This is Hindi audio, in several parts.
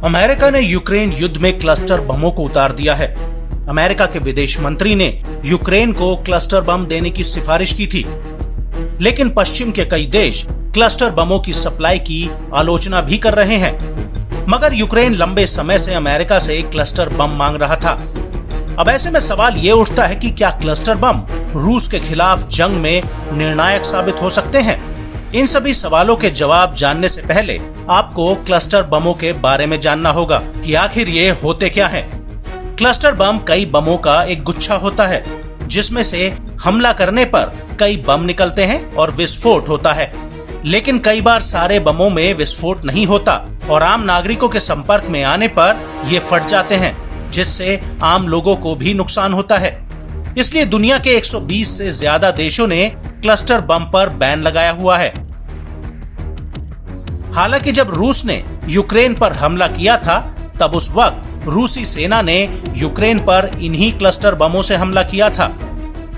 अमेरिका ने यूक्रेन युद्ध में क्लस्टर बमों को उतार दिया है। अमेरिका के विदेश मंत्री ने यूक्रेन को क्लस्टर बम देने की सिफारिश की थी, लेकिन पश्चिम के कई देश क्लस्टर बमों की सप्लाई की आलोचना भी कर रहे हैं। मगर यूक्रेन लंबे समय से अमेरिका से क्लस्टर बम मांग रहा था। अब ऐसे में सवाल ये उठता है कि क्या क्लस्टर बम रूस के खिलाफ जंग में निर्णायक साबित हो सकते हैं? इन सभी सवालों के जवाब जानने से पहले आपको क्लस्टर बमों के बारे में जानना होगा कि आखिर ये होते क्या हैं। क्लस्टर बम कई बमों का एक गुच्छा होता है, जिसमें से हमला करने पर कई बम निकलते हैं और विस्फोट होता है। लेकिन कई बार सारे बमों में विस्फोट नहीं होता और आम नागरिकों के संपर्क में आने पर ये फट जाते हैं, जिससे आम लोगों को भी नुकसान होता है। इसलिए दुनिया के 120 से ज्यादा देशों ने क्लस्टर बम पर बैन लगाया हुआ है। हालांकि जब रूस ने यूक्रेन पर हमला किया था, तब उस वक्त रूसी सेना ने यूक्रेन पर इन्हीं क्लस्टर बमों से हमला किया था।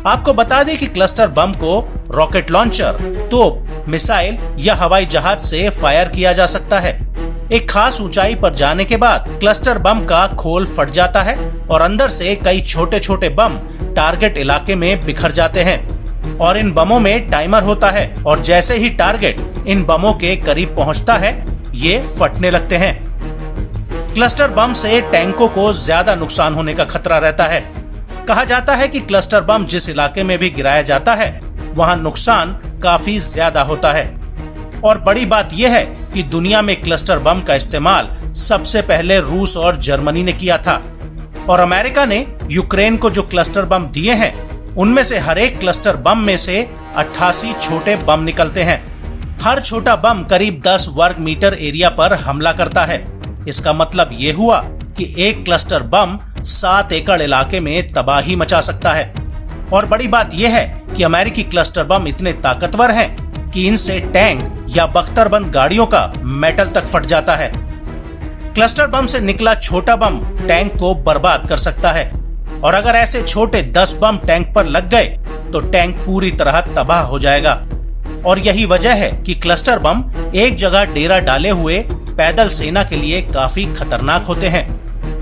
आपको बता दें कि क्लस्टर बम को रॉकेट लॉन्चर, तोप, मिसाइल या हवाई जहाज से फायर किया जा सकता है। एक खास ऊंचाई पर जाने के बाद क्लस्टर बम का खोल फट जाता है और अंदर से कई छोटे छोटे बम टारगेट इलाके में बिखर जाते हैं और इन बमों में टाइमर होता है और जैसे ही टारगेट इन बमों के करीब पहुंचता है, ये फटने लगते हैं। क्लस्टर बम से टैंकों को ज्यादा नुकसान होने का खतरा रहता है। कहा जाता है कि क्लस्टर बम जिस इलाके में भी गिराया जाता है, वहां नुकसान काफी ज्यादा होता है। और बड़ी बात यह है कि दुनिया में क्लस्टर बम का इस्तेमाल सबसे पहले रूस और जर्मनी ने किया था और अमेरिका ने यूक्रेन को जो क्लस्टर बम दिए हैं, उनमें से हर एक क्लस्टर बम में से 88 छोटे बम निकलते हैं। हर छोटा बम करीब 10 वर्ग मीटर एरिया पर हमला करता है। इसका मतलब ये हुआ कि एक क्लस्टर बम 7 एकड़ इलाके में तबाही मचा सकता है। और बड़ी बात यह है कि अमेरिकी क्लस्टर बम इतने ताकतवर हैं कि इनसे टैंक या बख्तरबंद गाड़ियों का मेटल तक फट जाता है। क्लस्टर बम से निकला छोटा बम टैंक को बर्बाद कर सकता है और अगर ऐसे छोटे 10 बम टैंक पर लग गए तो टैंक पूरी तरह तबाह हो जाएगा। और यही वजह है कि क्लस्टर बम एक जगह डेरा डाले हुए पैदल सेना के लिए काफी खतरनाक होते हैं।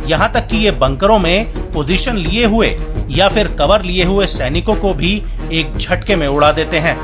यहाँ तक कि ये बंकरों में पोजीशन लिए हुए या फिर कवर लिए हुए सैनिकों को भी एक झटके में उड़ा देते हैं।